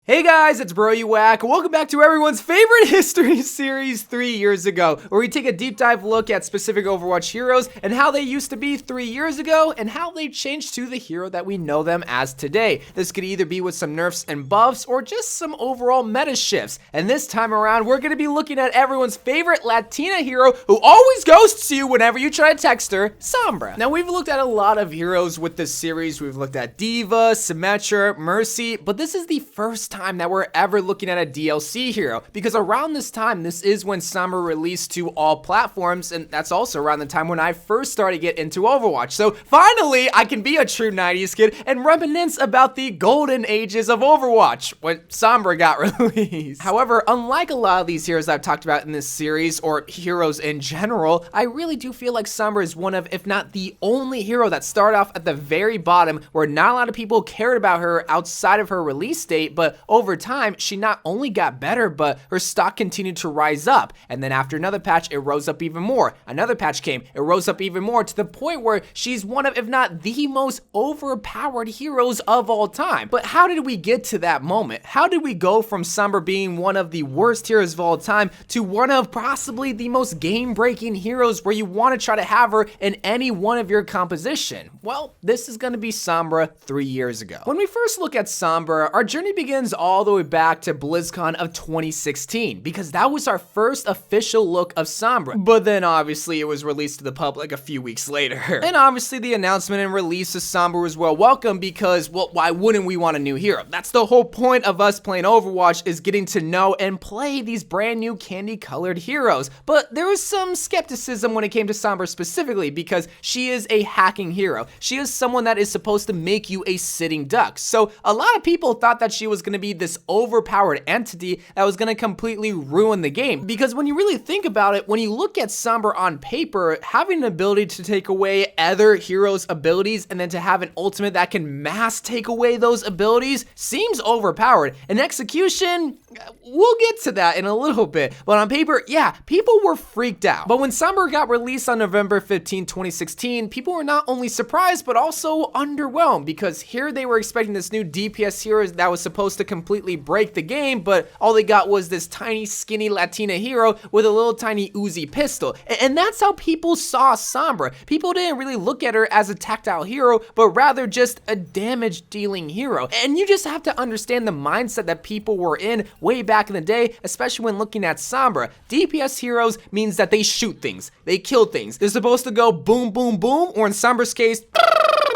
Hey guys, it's Bro You Whack. Welcome back to everyone's favorite history series 3 years ago, where we take a deep dive look at specific Overwatch heroes and how they used to be 3 years ago and how they changed to the hero that we know them as today. This could either be with some nerfs and buffs or just some overall meta shifts. And this time around, we're going to be looking at everyone's favorite Latina hero who always ghosts you whenever you try to text her, Sombra. Now, we've looked at a lot of heroes with this series. We've looked at Diva, Symmetra, Mercy, but this is the first time that we're ever looking at a DLC hero, because around this time, this is when Sombra released to all platforms, and that's also around the time when I first started to get into Overwatch. So finally, I can be a true 90s kid and reminisce about the golden ages of Overwatch when Sombra got released. However, unlike a lot of these heroes I've talked about in this series, or heroes in general, I really do feel like Sombra is one of, if not the only hero that started off at the very bottom, where not a lot of people cared about her outside of her release date, but over time, she not only got better, but her stock continued to rise up. And then after another patch, it rose up even more. Another patch came, it rose up even more, to the point where she's one of, if not the most overpowered heroes of all time. But how did we get to that moment? How did we go from Sombra being one of the worst heroes of all time to one of possibly the most game-breaking heroes where you want to try to have her in any one of your composition? Well, this is going to be Sombra 3 years ago. When we first look at Sombra, our journey begins all the way back to BlizzCon of 2016, because that was our first official look of Sombra. But then obviously it was released to the public a few weeks later. And obviously the announcement and release of Sombra was well welcome, because, well, why wouldn't we want a new hero? That's the whole point of us playing Overwatch, is getting to know and play these brand new candy-colored heroes. But there was some skepticism when it came to Sombra specifically, because she is a hacking hero. She is someone that is supposed to make you a sitting duck. So a lot of people thought that she was going to be this overpowered entity that was going to completely ruin the game. Because when you really think about it, when you look at Sombra on paper, having an ability to take away other heroes' abilities and then to have an ultimate that can mass take away those abilities seems overpowered. In execution, we'll get to that in a little bit. But on paper, yeah, people were freaked out. But when Sombra got released on November 15, 2016, people were not only surprised, but also underwhelmed, because here they were expecting this new DPS hero that was supposed to completely break the game, but all they got was this tiny, skinny Latina hero with a little tiny Uzi pistol. And that's how people saw Sombra. People didn't really look at her as a tactile hero, but rather just a damage-dealing hero. And you just have to understand the mindset that people were in way back in the day, especially when looking at Sombra. DPS heroes means that they shoot things, they kill things. They're supposed to go boom, boom, boom, or in Sombra's case,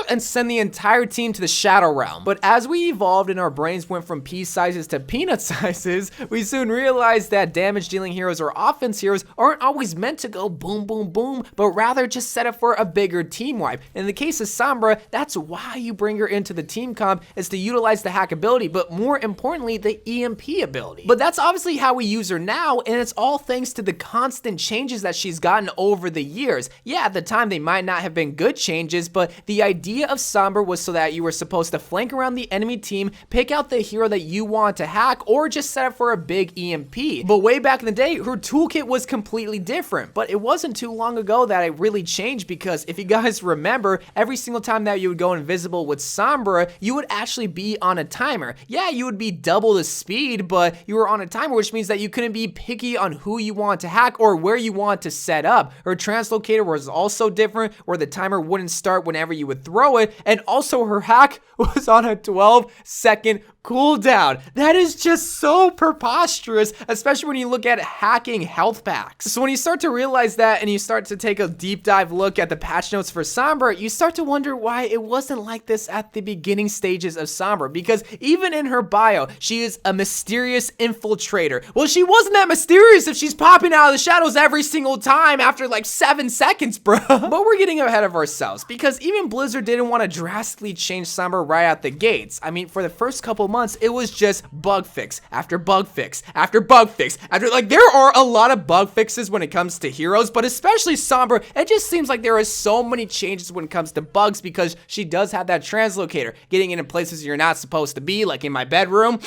and send the entire team to the Shadow Realm. But as we evolved and our brains went from pea sizes to peanut sizes, we soon realized that damage-dealing heroes or offense heroes aren't always meant to go boom, boom, boom, but rather just set up for a bigger team wipe. In the case of Sombra, that's why you bring her into the team comp, is to utilize the hack ability, but more importantly, the EMP ability. But that's obviously how we use her now, and it's all thanks to the constant changes that she's gotten over the years. Yeah, at the time, they might not have been good changes, but the idea of Sombra was so that you were supposed to flank around the enemy team, pick out the hero that you want to hack, or just set up for a big EMP. But way back in the day, her toolkit was completely different. But it wasn't too long ago that it really changed, because if you guys remember, every single time that you would go invisible with Sombra, you would actually be on a timer. Yeah, you would be double the speed, but you were on a timer, which means that you couldn't be picky on who you want to hack or where you want to set up. Her translocator was also different, where the timer wouldn't start whenever you would throw it, and also her hack was on a 12-second cooldown. That is just so preposterous, especially when you look at hacking health packs. So when you start to realize that and you start to take a deep dive look at the patch notes for Sombra, you start to wonder why it wasn't like this at the beginning stages of Sombra, because even in her bio, she is a mysterious infiltrator. Well, she wasn't that mysterious if she's popping out of the shadows every single time after like 7 seconds, bro. But we're getting ahead of ourselves, because even Blizzard didn't want to drastically change Sombra right out the gates. I mean, for the first couple months, it was just bug fix after bug fix after bug fix after, like, there are a lot of bug fixes when it comes to heroes, but especially Sombra, it just seems like there are so many changes when it comes to bugs, because she does have that translocator, getting into places you're not supposed to be, like in my bedroom.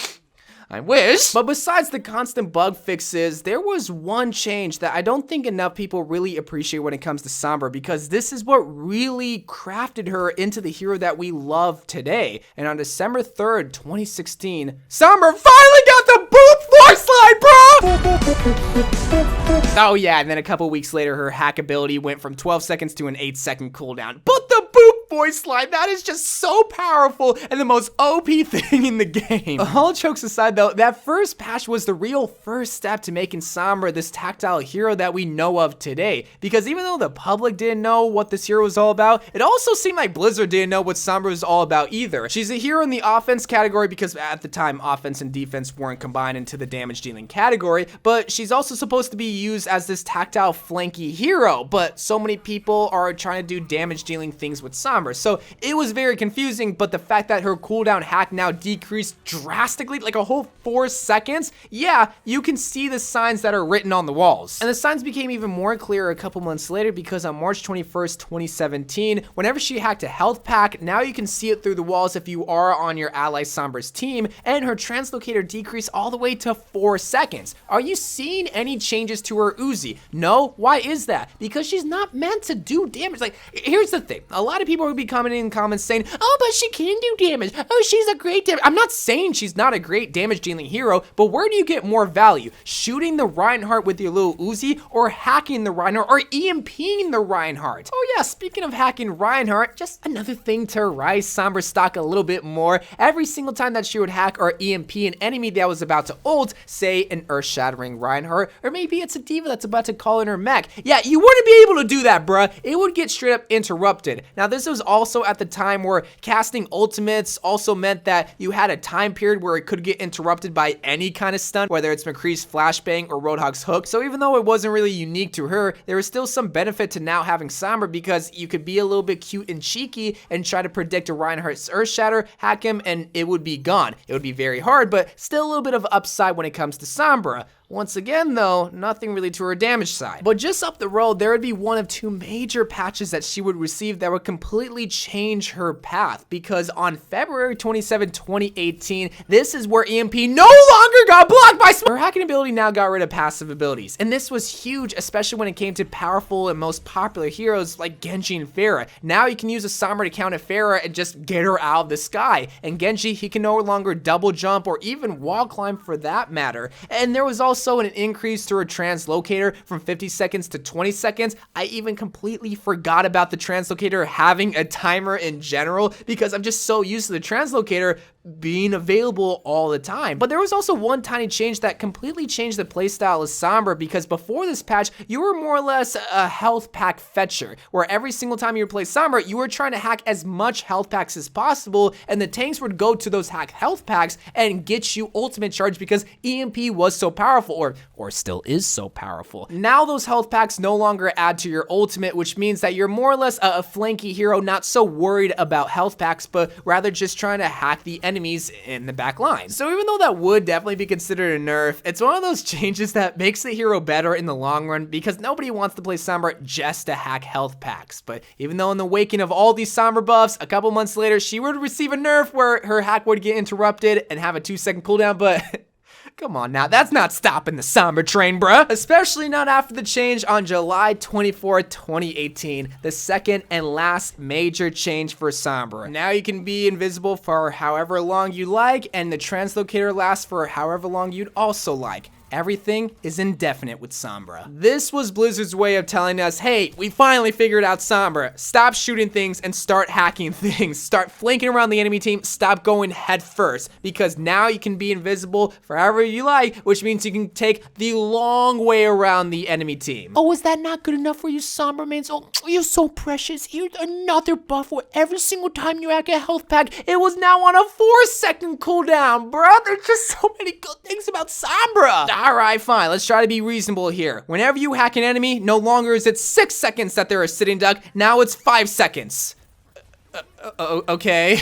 I wish. But besides the constant bug fixes, there was one change that I don't think enough people really appreciate when it comes to Sombra, because this is what really crafted her into the hero that we love today. And on December 3rd, 2016, Sombra finally got the boop force line, bro! Oh yeah, and then a couple weeks later, her hack ability went from 12 seconds to an 8-second cooldown. But the boop voice line, that is just so powerful and the most OP thing in the game. All jokes aside though, that first patch was the real first step to making Sombra this tactile hero that we know of today. Because even though the public didn't know what this hero was all about, it also seemed like Blizzard didn't know what Sombra was all about either. She's a hero in the offense category because at the time, offense and defense weren't combined into the damage dealing category, but she's also supposed to be used as this tactile flanky hero, but so many people are trying to do damage dealing things with Sombra, so it was very confusing. But the fact that her cooldown hack now decreased drastically, like a whole 4 seconds, yeah, you can see the signs that are written on the walls. And the signs became even more clear a couple months later, because on March 21st, 2017, whenever she hacked a health pack, now you can see it through the walls if you are on your ally Sombra's team, and her translocator decreased all the way to 4 seconds. Are you seeing any changes to her Uzi? No? Why is that? Because she's not meant to do damage. Like, here's the thing. A lot of people will be commenting in comments saying, oh, but she can do damage. Oh, she's a great damage. I'm not saying she's not a great damage dealing hero, but where do you get more value? Shooting the Reinhardt with your little Uzi, or hacking the Reinhardt, or EMPing the Reinhardt? Oh yeah, speaking of hacking Reinhardt, just another thing to rise Sombra's stock a little bit more. Every single time that she would hack or EMP an enemy that was about to ult, say an earth-shattering Reinhardt, or maybe it's a diva that's about to call in her mech. Yeah, you wouldn't be able to do that, bruh. It would get straight up interrupted. Now, this was also at the time where casting ultimates also meant that you had a time period where it could get interrupted by any kind of stun, whether it's McCree's flashbang or Roadhog's hook. So even though it wasn't really unique to her, there was still some benefit to now having Sombra, because you could be a little bit cute and cheeky and try to predict a Reinhardt's earth shatter, hack him, and it would be gone. It would be very hard, but still a little bit of upside when it comes to Sombra. Once again though, nothing really to her damage side. But just up the road, there would be one of two major patches that she would receive that would completely change her path, because on February 27, 2018, this is where EMP no longer got blocked by her hacking ability now got rid of passive abilities. And this was huge, especially when it came to powerful and most popular heroes like Genji and Pharah. Now you can use a Sombra to counter Pharah and just get her out of the sky. And Genji, he can no longer double jump or even wall climb for that matter. And there was also an increase to her translocator from 50 seconds to 20 seconds. I even completely forgot about the translocator having a timer in general, because I'm just so used to the translocator being available all the time. But there was also one tiny change that completely changed the playstyle of Sombra, because before this patch, you were more or less a health pack fetcher, where every single time you would play Sombra, you were trying to hack as much health packs as possible, and the tanks would go to those hack health packs and get you ultimate charge because EMP was so powerful, or still is so powerful. Now those health packs no longer add to your ultimate, which means that you're more or less a flanky hero, not so worried about health packs, but rather just trying to hack the enemies in the back line. So even though that would definitely be considered a nerf, it's one of those changes that makes the hero better in the long run, because nobody wants to play Sombra just to hack health packs. But even though in the waking of all these Sombra buffs, a couple months later, she would receive a nerf where her hack would get interrupted and have a 2-second cooldown, but come on now, that's not stopping the Sombra train, bruh. Especially not after the change on July 24, 2018, the second and last major change for Sombra. Now you can be invisible for however long you like, and the translocator lasts for however long you'd also like. Everything is indefinite with Sombra. This was Blizzard's way of telling us, hey, we finally figured out Sombra. Stop shooting things and start hacking things. Start flanking around the enemy team. Stop going head first, because now you can be invisible forever you like, which means you can take the long way around the enemy team. Oh, is that not good enough for you, Sombra mains? Oh, you're so precious. Here's another buff where every single time you hack a health pack, it was now on a 4-second cooldown, bruh. There's just so many good things about Sombra. Alright, fine, let's try to be reasonable here. Whenever you hack an enemy, no longer is it 6 seconds that they're a sitting duck, now it's 5 seconds. Okay.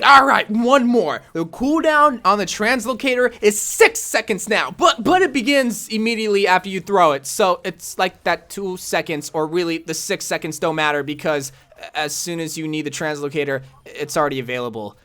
Alright, one more. The cooldown on the translocator is 6 seconds now, but it begins immediately after you throw it. So it's like that 2 seconds, or really the 6 seconds don't matter, because as soon as you need the translocator, it's already available.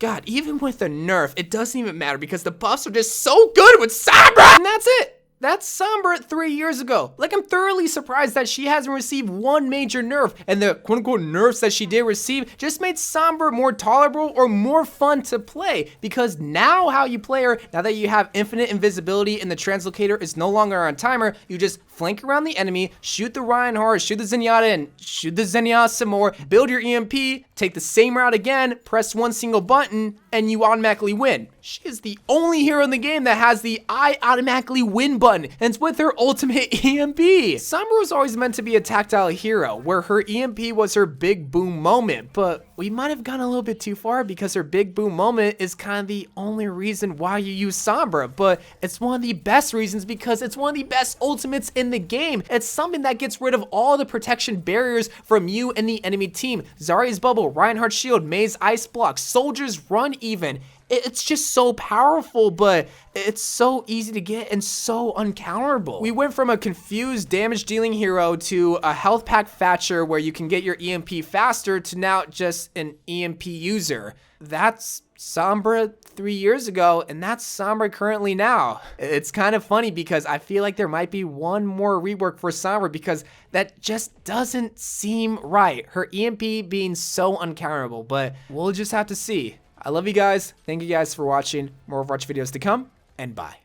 God, even with a nerf, it doesn't even matter because the buffs are just so good with Sombra! And that's it. That's Sombra 3 years ago. Like, I'm thoroughly surprised that she hasn't received one major nerf, and the quote-unquote nerfs that she did receive just made Sombra more tolerable or more fun to play, because now how you play her, now that you have infinite invisibility and the translocator is no longer on timer, you just flank around the enemy, shoot the Reinhardt, shoot the Zenyatta, and shoot the Zenyatta some more, build your EMP, take the same route again, press one single button, and you automatically win. She is the only hero in the game that has the I automatically win button, and it's with her ultimate EMP. Sombra was always meant to be a tactile hero, where her EMP was her big boom moment, but we might have gone a little bit too far because her big boom moment is kind of the only reason why you use Sombra, but it's one of the best reasons because it's one of the best ultimates in the game. It's something that gets rid of all the protection barriers from you and the enemy team. Zarya's bubble, Reinhardt's shield, Mei's ice block, Soldier's run even. It's just so powerful, but it's so easy to get and so uncounterable. We went from a confused damage dealing hero to a health pack Thatcher where you can get your EMP faster to now just an EMP user. That's Sombra 3 years ago, and that's Sombra currently now. It's kind of funny because I feel like there might be one more rework for Sombra because that just doesn't seem right. Her EMP being so uncounterable, but we'll just have to see. I love you guys. Thank you guys for watching. More Overwatch videos to come, and bye.